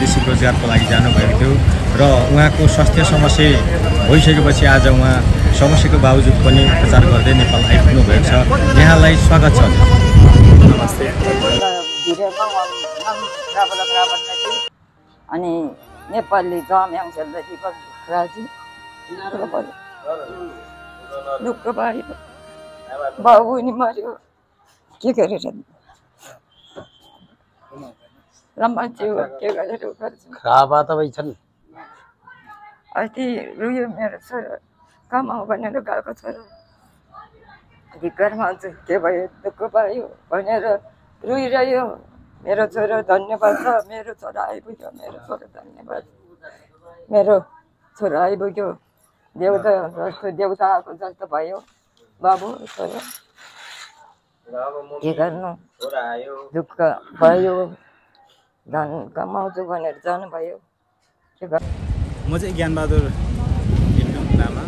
वैदेशिक रोजगारको लागि जानुभएको थियो र उहाँको स्वास्थ्य समस्या भइसकेपछि आज उहाँ समस्याको बावजुद पनि उपचार गर्दै नेपाल आइपुग्नु भएको छ। यहाँलाई स्वागत छ। नमस्ते। अनि नेपाली जाम्याङ चल्दाखेरि राजी दुःख पायो, बाबु नि मर्यो, के गरेर मान्छे हो, के गरेर गर्छु। खाबा तपाईँ छन् अस्ति रुयो मेरो छोरा, कमाऊ भनेर गएको छोरा, धिक्कारमा के भयो, दुःख पायो भनेर रोइरह्यो। मेरो छोरा धन्यवाद छ, मेरो छोरा आइपुग्यो, मेरो छोरा धन्यवाद, मेरो छोरा आइपुग्यो। देउता जस्तो देउता आएको जस्तो भयो बाबु छोरा, के गर्नु, दुःख भयो, धन कमाउँछु भनेर जानुभयो, के गर्नु। म चाहिँ ज्ञानबहादुर लामा।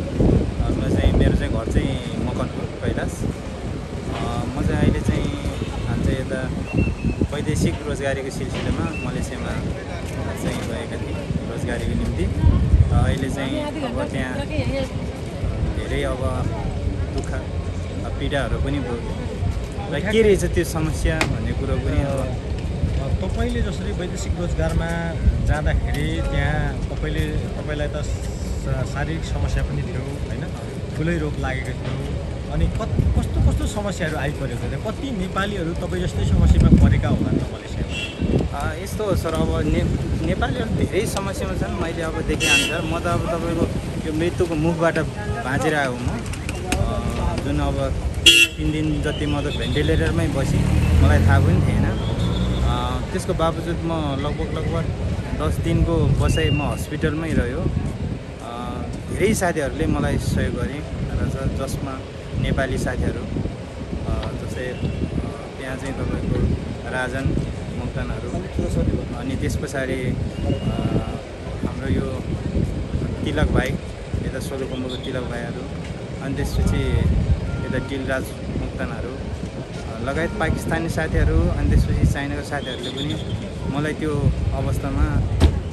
मेरो चाहिँ घर चाहिँ मकनपुर कैलाश। म चाहिँ अहिले चाहिँ हाल चाहिँ यता वैदेशिक रोजगारीको सिलसिलामा मलेसियामा चाहिँ गएका थिएँ रोजगारीको निम्ति। अहिले चाहिँ अब त्यहाँ धेरै अब दुःख पीडाहरू पनि भयो र के रहेछ त्यो समस्या भन्ने कुरो पनि अब तपाईँले जसरी वैदेशिक रोजगारमा जाँदाखेरि त्यहाँ तपाईँलाई त शारीरिक समस्या पनि थियो होइन, ठुलै रोग लागेको थियो। अनि कस्तो कस्तो समस्याहरू आइपरेको थियो? कति नेपालीहरू तपाईँ जस्तै समस्यामा परेका होला त मलेसियामा? यस्तो हो सर, अब नेपालीहरू धेरै समस्यामा छन्। मैले अब देखेअनुसार म त अब तपाईँको यो मृत्युको मुखबाट बाँचेर आएको म, जुन अब 3 दिन जति म त भेन्टिलेटरमै बसेँ, मलाई थाहा पनि थिएन। त्यसको बावजुद म लगभग 10 दिनको बसाइ म हस्पिटलमै रह्यो। धेरै साथीहरूले मलाई सहयोग गरे र जसमा नेपाली साथीहरू जस्तै त्यहाँ चाहिँ तपाईँको राजन मोक्तानहरू, अनि त्यस पछाडि हाम्रो यो तिलक भाइ, यता सोलुखुम्बुको तिलक भाइहरू, अनि त्यसपछि यता दिलराज मोक्तानहरू लगायत पाकिस्तानी साथीहरू, अनि त्यसपछि चाइनाको साथीहरूले पनि मलाई त्यो अवस्थामा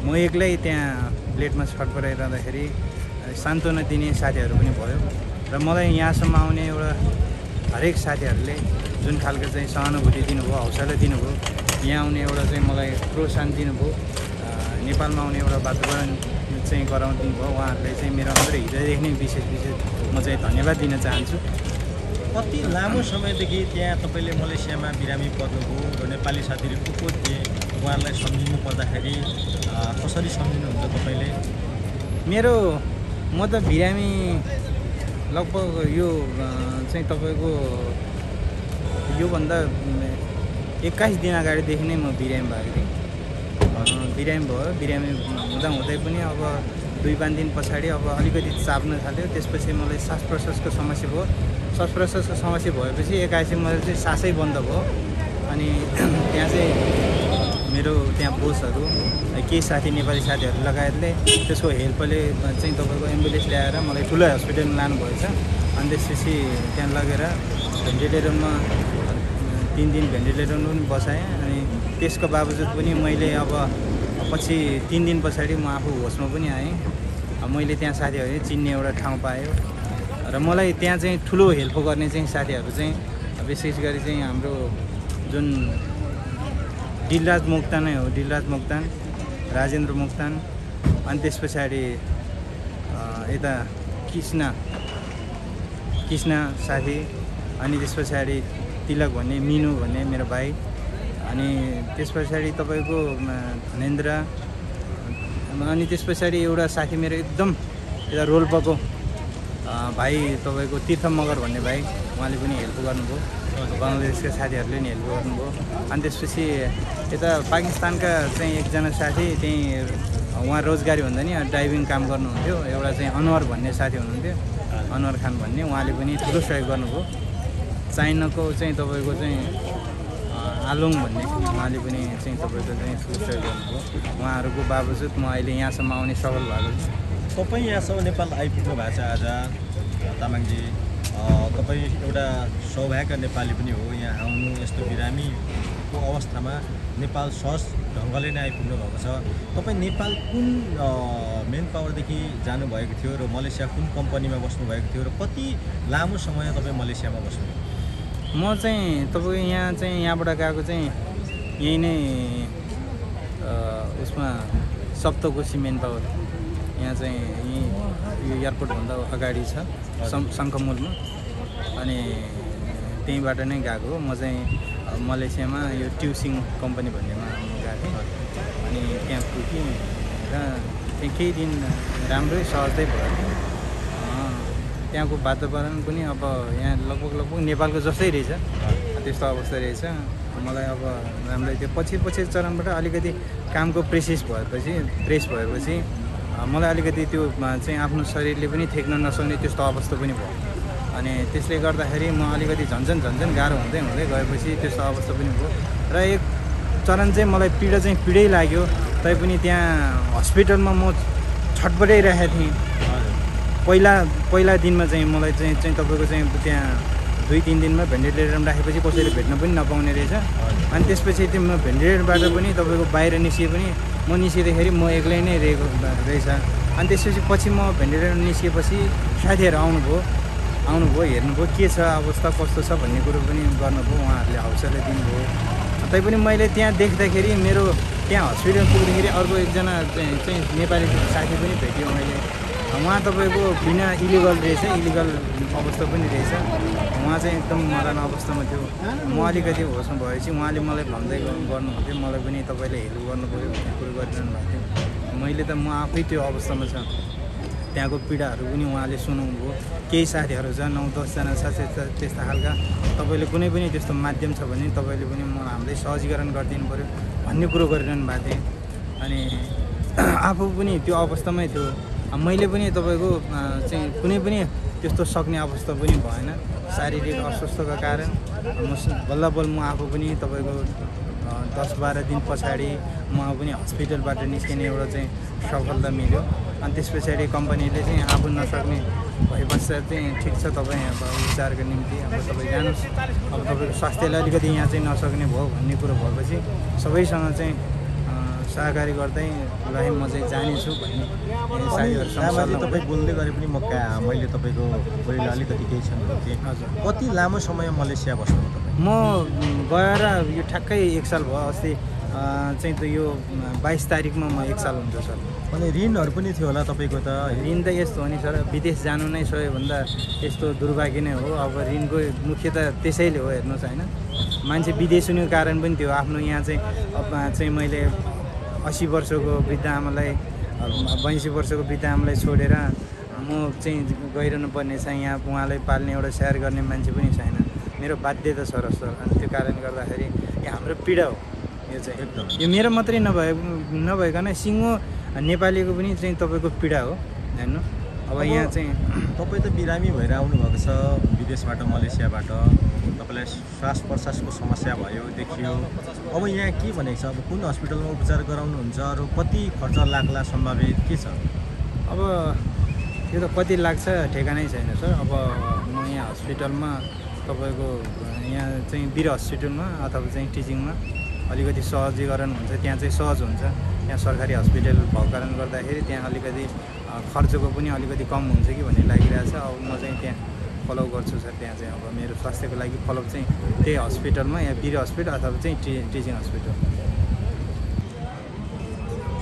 म एक्लै त्यहाँ प्लेटमा छटपटाइरहँदाखेरि सान्त्वना दिने साथीहरू पनि भयो। र मलाई यहाँसम्म आउने एउटा हरेक साथीहरूले जुन खालको चाहिँ सहानुभूति दिनुभयो, हौसला दिनुभयो, यहाँ आउने एउटा चाहिँ मलाई प्रोत्साहन दिनुभयो, नेपालमा आउने एउटा वातावरण चाहिँ गराउनु दिनुभयो, उहाँहरूले चाहिँ मेरो अन्तरै हृदयदेखि नै विशेष म चाहिँ धन्यवाद दिन चाहन्छु। कति लामो समयदेखि त्यहाँ तपाईँले मलेसियामा बिरामी पर्नुभयो र नेपाली साथीहरू को थिए, उहाँहरूलाई सम्झिनु पर्दाखेरि कसरी सम्झिनुहुन्छ तपाईँले? म त बिरामी लगभग यो चाहिँ तपाईँको योभन्दा 21 दिन अगाडिदेखि नै म बिरामी भएको थिएँ। बिरामी हुँदै पनि अब 2-5 दिन पछाडि अब अलिकति चाप्न थाल्यो। त्यसपछि मलाई श्वास प्रश्वासको समस्या भयो। श्वास प्रश्वासको समस्या भएपछि एकाएक मलाई चाहिँ सासै बन्द भयो। अनि त्यहाँ चाहिँ मेरो त्यहाँ बोसहरू, केही साथी नेपाली साथीहरू लगायतले त्यसको हेल्पले चाहिँ तपाईँको एम्बुलेन्स ल्याएर मलाई ठुलो हस्पिटलमा लानुभएछ। अनि त्यसपछि त्यहाँ लगेर भेन्टिलेटरमा 3 दिन भेन्टिलेटरमा पनि बसाएँ। अनि त्यसको बावजुद पनि मैले अब पछि 3 दिन पछाडि म आफू होसमा पनि आएँ। मैले त्यहाँ साथीहरूले चिन्ने एउटा ठाउँ पायो र मलाई त्यहाँ चाहिँ ठुलो हेल्प गर्ने चाहिँ साथीहरू चाहिँ विशेष गरी चाहिँ हाम्रो जुन दिलराज मोक्तान हो, दिलराज मोक्तान, राजेन्द्र मोक्तान, अनि त्यस पछाडि यता कृष्ण साथी, अनि त्यस पछाडि तिलक भन्ने, मिनु भन्ने मेरो भाइ, अनि त्यस पछाडि तपाईँको धनेन्द्र, अनि त्यस पछाडि एउटा साथी मेरो एकदम यता रोल्पाको भाइ तपाईँको तीर्थ मगर भन्ने भाइ, उहाँले पनि हेल्प गर्नुभयो। बङ्गलादेशका साथीहरूले पनि हेल्प गर्नुभयो। अनि त्यसपछि यता पाकिस्तानका चाहिँ एकजना साथी, त्यहीँ उहाँ रोजगारी भन्दा नि ड्राइभिङ काम गर्नुहुन्थ्यो, एउटा चाहिँ अनवर भन्ने साथी हुनुहुन्थ्यो, अनवर खान भन्ने, उहाँले पनि ठुलो सहयोग गर्नुभयो। चाइनाको चाहिँ तपाईँको चाहिँ आलुङ भन्ने, उहाँले पनि चाहिँ तपाईँको चाहिँ ठुलो सहयोग गर्नुभयो। उहाँहरूको बावजुद म अहिले यहाँसम्म आउने सफल भएको छु। तपाईँ यहाँसम्म नेपाल आइपुग्नु भएको छ आज तामाङजी। तपाईँ एउटा सौभाग्य नेपाली पनि हो यहाँ आउनु। यस्तो बिरामीको अवस्थामा नेपाल सहज ढङ्गले नै आइपुग्नु भएको छ। तपाईँ नेपाल कुन मेन पावरदेखि जानुभएको थियो र मलेसिया कुन कम्पनीमा बस्नुभएको थियो र कति लामो समय तपाईँ मलेसियामा बस्नुभयो? म चाहिँ तपाईँको यहाँबाट गएको चाहिँ यही नै उसमा सप्तकोशी मेन पावर यहाँ चाहिँ यो एयरपोर्टभन्दा अगाडि छ शङ्खमुलमा, अनि त्यहीँबाट नै गएको हो। म चाहिँ मलेसियामा यो ट्युसिङ कम्पनी भन्नेमा गएको थिएँ, अनि त्यहाँ पुगेँ र त्यहाँ केही दिन राम्रै सहजै भयो। त्यहाँको वातावरण पनि अब यहाँ लगभग नेपालको जस्तै रहेछ, त्यस्तो अवस्था रहेछ। मलाई अब राम्रै त्यो पछि चरणबाट अलिकति कामको प्रेस भएपछि मलाई अलिकति त्यो चाहिँ आफ्नो शरीरले पनि थेक्न नसक्ने त्यस्तो अवस्था पनि भयो, अनि त्यसले गर्दाखेरि म अलिकति झन्झन गाह्रो हुँदै गएपछि त्यस्तो अवस्था पनि भयो। र एक चरण चाहिँ मलाई पीडै लाग्यो, तैपनि त्यहाँ हस्पिटलमा म छटपटाइरहेको थिएँ। पहिला दिनमा चाहिँ मलाई चाहिँ तपाईँको चाहिँ त्यहाँ 2-3 दिनमा भेन्टिलेटरमा राखेपछि कसैले भेट्न पनि नपाउने रहेछ। अनि त्यसपछि त्यो म भेन्टिलेटरबाट पनि तपाईँको बाहिर निस्किए पनि म निस्किँदाखेरि म एक्लै नै रहेको रहेछ। अनि त्यसपछि म भेन्टिलेटर निस्किएपछि साथीहरू आउनुभयो, हेर्नुभयो के छ अवस्था कस्तो छ भन्ने कुरो पनि गर्नुभयो, उहाँहरूले हौसला दिनुभयो। तैपनि मैले त्यहाँ देख्दाखेरि मेरो त्यहाँ हस्पिटल पुग्दाखेरि अर्को एकजना चाहिँ नेपाली साथी पनि भेट्यो मैले। उहाँ तपाईँको बिना इलिगल अवस्था पनि रहेछ। उहाँ चाहिँ एकदम मरण अवस्थामा थियो। म अलिकति होसमा भएपछि उहाँले मलाई भन्दै गर्नुहुन्थ्यो, मलाई पनि तपाईँले हेल्प गर्नु पऱ्यो भन्ने कुरो गरिरहनु भएको थियो। मैले त म आफै त्यो अवस्थामा छ, त्यहाँको पीडाहरू पनि उहाँले सुनाउनुभयो। केही साथीहरू छ 9-10 जना छ त्यस्ता खालका, तपाईँले कुनै पनि त्यस्तो माध्यम छ भने तपाईँले पनि हामीलाई सहजीकरण गरिदिनु पऱ्यो भन्ने कुरो गरिरहनु भएको थिएँ। अनि आफू पनि त्यो अवस्थामै थियो। मैले पनि तपाईँको चाहिँ कुनै पनि त्यस्तो सक्ने अवस्था पनि भएन, शारीरिक अस्वस्थका कारण बल्ल म आफू पनि तपाईँको 10-12 दिन पछाडि म पनि हस्पिटलबाट निस्किने एउटा चाहिँ सफलता मिल्यो। अनि त्यस पछाडि कम्पनीले चाहिँ आफू नसक्ने भए पश्चात चाहिँ ठिक छ तपाईँ अब उपचारको निम्ति अब तपाईँ जानुहोस्, अब तपाईँको स्वास्थ्यलाई अलिकति यहाँ चाहिँ नसक्ने भयो भन्ने कुरो भएपछि सबैसँग चाहिँ सहकारी गर्दै ल म चाहिँ जानेछु भन्ने साथीहरूसँग तपाईँ बोल्दै गरे पनि मैले तपाईँको बोलीलाई अलिकति केही क्षण थिएँ। हजुर, कति लामो समय मलेसिया बस्नुभयो तपाईँ? म गएर यो ठ्याक्कै 1 साल भयो। अस्ति चाहिँ त यो 22 तारिकमा म 1 साल हुन्छ सर। अनि ऋणहरू पनि थियो होला तपाईँको त? ऋण त यस्तो हो नि सर, विदेश जानु नै सबैभन्दा यस्तो दुर्भाग्य नै हो। अब ऋणको मुख्य त त्यसैले हो, हेर्नुहोस् होइन, मान्छे विदेश हुनुको कारण पनि थियो। आफ्नो यहाँ चाहिँ मैले 80 वर्षको वृद्ध आमालाई 82 वर्षको वृद्ध आमालाई छोडेर म चाहिँ गइरहनु पर्ने छ। यहाँ उहाँलाई पाल्ने एउटा स्याहार गर्ने मान्छे पनि छैन, मेरो बाध्यता छ र सर। अनि त्यो कारणले गर्दाखेरि यो हाम्रो पीडा हो। यो चाहिँ एकदम यो मेरो मात्रै नभइकन सिङ्गो नेपालीको पनि चाहिँ तपाईँको पीडा हो हेर्नु। अब यहाँ चाहिँ तपाईँ त बिरामी भएर आउनुभएको छ विदेशबाट, मलेसियाबाट। तपाईँलाई श्वास प्रश्वासको समस्या देखियो। अब यहाँ के भनेको छ, अब कुन हस्पिटलमा उपचार गराउनुहुन्छ र कति खर्च लाग्ला सम्भावित के छ? अब यो त कति लाग्छ ठेगानै छैन सर। अब म यहाँ हस्पिटलमा तपाईँको यहाँ चाहिँ वीर हस्पिटलमा अथवा चाहिँ टिचिङमा अलिकति सहजीकरण हुन्छ, त्यहाँ चाहिँ सहज हुन्छ। यहाँ सरकारी हस्पिटल भएको कारणले गर्दाखेरि त्यहाँ अलिकति खर्चको पनि अलिकति कम हुन्छ कि भन्ने लागिरहेछ। अब म चाहिँ त्यहाँ फलो गर्छु सर। त्यहाँ चाहिँ अब मेरो स्वास्थ्यको लागि फलोअप चाहिँ त्यही हस्पिटलमा, यहाँ वीर हस्पिटल अथवा चाहिँ टिचिङ हस्पिटल।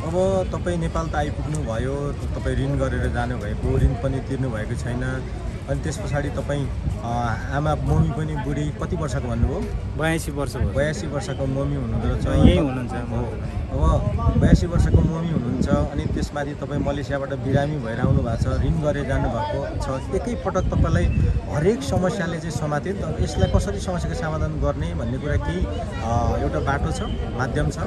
अब तपाईँ नेपाल त आइपुग्नु भयो, तपाईँ ऋण गरेर जानुभएको, ऋण पनि तिर्नु भएको छैन। अनि त्यस पछाडि तपाईँ आमा मम्मी पनि बुढी कति वर्षको भन्नुभयो? 82 वर्ष भयो। 82 वर्षको मम्मी हुनुहुँदो रहेछ। यही हुनुहुन्छ हो। अब 82 वर्षको मम्मी हुनुहुन्छ, अनि त्यसमाथि तपाईँ मलेसियाबाट बिरामी भएर आउनु भएको छ, ऋण गरेर जानुभएको छ। एकैपटक तपाईँलाई हरेक समस्याले चाहिँ समात्यो। अब यसलाई कसरी समस्याको समाधान गर्ने भन्ने कुरा केही एउटा बाटो छ, माध्यम छ?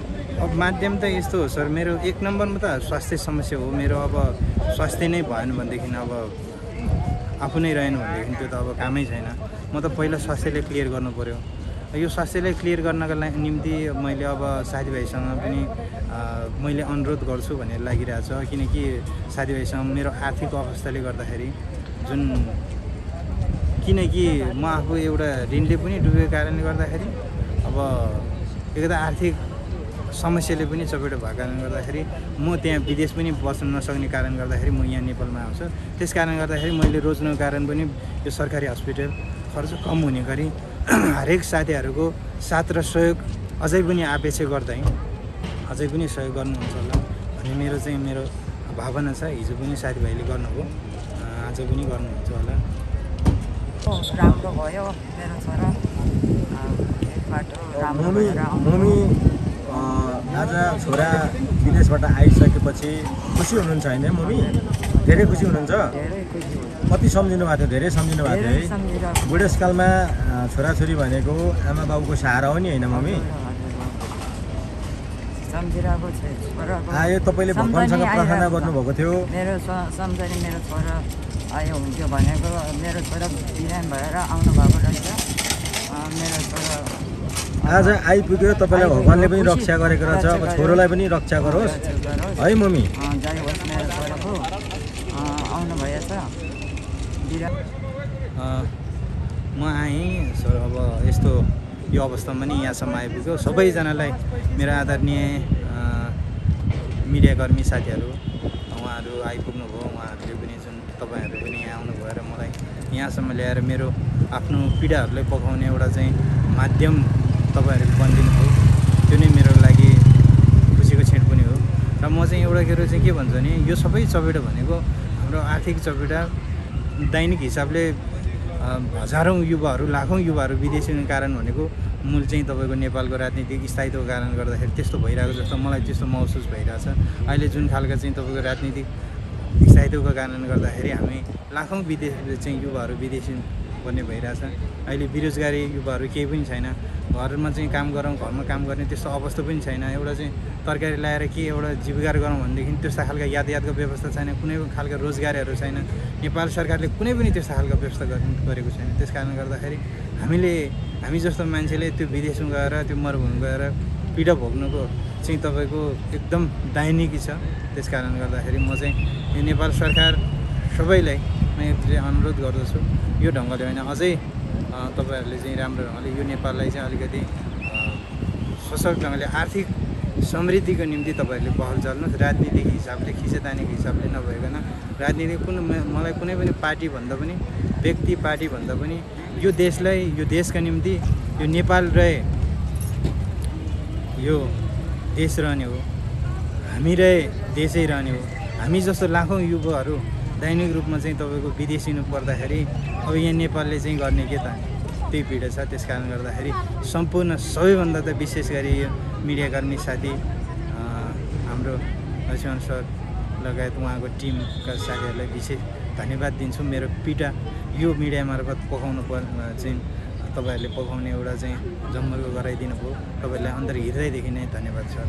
अब माध्यम त यस्तो हो सर, मेरो 1 नम्बरमा त स्वास्थ्य समस्या हो मेरो। अब स्वास्थ्य नै भएन भनेदेखि अब आफू नै रहेन भनेदेखि त्यो त अब कामै छैन। म त पहिला स्वास्थ्यलाई क्लियर गर्नु पऱ्यो। यो स्वास्थ्यलाई क्लियर गर्नका निम्ति मैले अब साथीभाइसँग पनि मैले अनुरोध गर्छु भनेर लागिरहेछ। किनकि साथीभाइसँग मेरो आर्थिक अवस्थाले गर्दाखेरि किनकि म आफू एउटा ऋणले पनि डुबेको कारणले गर्दाखेरि अब एक त आर्थिक समस्याले पनि चपेटो भएको कारणले गर्दाखेरि म त्यहाँ विदेश पनि बस्न नसक्ने कारण गर्दाखेरि म यहाँ नेपालमा आउँछु। त्यस कारण गर्दाखेरि मैले रोज्नुको कारण पनि यो सरकारी हस्पिटल खर्च कम हुने गरी हरेक साथीहरूको साथ र सहयोग अझै पनि अपेक्षा गर्दै अझै पनि सहयोग गर्नुहुन्छ होला भन्ने मेरो भावना छ। हिजो पनि साथीभाइले गर्नुभयो, आज पनि गर्नुहुन्छ होला। राम्रो भयो मेरो छोरा एक बाटो राम्रो भएर मम्मी आज छोरा विदेशबाट आइसकेपछि खुसी हुनुहुन्छ होइन मम्मी? धेरै खुसी हुनुहुन्छ? धेरै खुसी कति सम्झिनु भएको थियो? धेरै सम्झिनु भएको थियो है? सम्झिरहेको बुढेसकालमा छोराछोरी भनेको आमा बाबुको सहारा हो नि होइन मम्मी? सम्झिरहेको छ छोराको। आयो तपाईँले भगवान्सँग प्रार्थना गर्नुभएको थियो। मेरो सम्झने मेरो छोरा आयो हुन्थ्यो भनेको मेरो छोरा बिरामी भएर आउनु भएको रहेछ। मेरो छोरा आज आइपुग्यो, तपाईँलाई भगवान्ले पनि रक्षा गरेको रहेछ। अब छोरोलाई पनि रक्षा गरोस् है मम्मी? जय होस् मेरो छोराको आउनु भएछ म आएँ अब यस्तो यो अवस्थामा नि यहाँसम्म आइपुग्यो। सबैजनालाई मेरो आदरणीय मिडियाकर्मी साथीहरू उहाँहरू आइपुग्नु भयो। उहाँहरूले पनि जुन तपाईँहरू पनि यहाँ आउनुभयो र मलाई यहाँसम्म ल्याएर मेरो आफ्नो पीडाहरूलाई पकाउने एउटा चाहिँ माध्यम तपाईँहरूले बनिदिनु भयो। त्यो नै मेरो लागि खुसीको क्षण पनि हो। र म चाहिँ एउटा कुरो चाहिँ के भन्छु भने यो सबै चपेटा भनेको हाम्रो आर्थिक चपेटा दैनिक हिसाबले हजारौँ युवाहरू लाखौँ युवाहरू विदेशी हुने कारण भनेको मूल चाहिँ तपाईँको नेपालको राजनीतिक स्थायित्वको कारण गर्दाखेरि त्यस्तो भइरहेको जस्तो मलाई त्यस्तो महसुस भइरहेछ। अहिले जुन खालको चाहिँ तपाईँको राजनीतिक स्थायित्वको कारणले गर्दाखेरि हामी लाखौँ विदेश चाहिँ युवाहरू विदेशी भन्ने भइरहेछ। अहिले बेरोजगारी युवाहरू केही पनि छैन। घरमा चाहिँ काम गरौँ, घरमा काम गर्ने त्यस्तो अवस्था पनि छैन। एउटा चाहिँ तरकारी ल्याएर के एउटा जीविका गरौँ भनेदेखि त्यस्तो खालको यातायातको व्यवस्था छैन, कुनै खालको रोजगारीहरू छैन। नेपाल सरकारले कुनै पनि त्यस्तो खालको व्यवस्था गरेको छैन। त्यस कारणले गर्दाखेरि हामी जस्तो मान्छेले त्यो विदेशमा गएर त्यो मरुभूमि गएर पीडा भोग्नुको चाहिँ तपाईँको एकदम दैनिकी छ। त्यस कारणले गर्दाखेरि म चाहिँ यो नेपाल सरकार सबैलाई मैले अनुरोध गर्दछु यो ढङ्गले होइन अझै तपाईँहरूले चाहिँ राम्रो ढङ्गले यो नेपाललाई चाहिँ अलिकति सशक्त ढङ्गले आर्थिक समृद्धिको निम्ति तपाईँहरूले पहल चल्नुहोस्। राजनीतिक हिसाबले खिचेतानीको हिसाबले नभइकन राजनीतिक मलाई कुनै पनि पार्टी भन्दा पनि व्यक्ति पार्टी भन्दा पनि यो देशलाई यो देशका निम्ति यो नेपाल रहे यो देश रहने हो, हामी रहे देशै रहने हो। हामी जस्तो लाखौँ युवाहरू दैनिक रूपमा चाहिँ तपाईँको विदेशिनु पर्दाखेरि अब यहाँ नेपालले चाहिँ गर्ने के त त्यही पीडा छ। त्यस कारण गर्दाखेरि सम्पूर्ण सबैभन्दा त विशेष गरी यो मिडियाकर्मी साथी हाम्रो लक्ष्मण सर लगायत उहाँको टिमका साथीहरूलाई विशेष धन्यवाद दिन्छु। मेरो पीडा यो मिडिया मार्फत पकाउनु चाहिँ तपाईँहरूले पकाउने एउटा चाहिँ जम्मर्को गराइदिनु भयो। तपाईँहरूलाई अन्तर्हृदयदेखि नै धन्यवाद सर।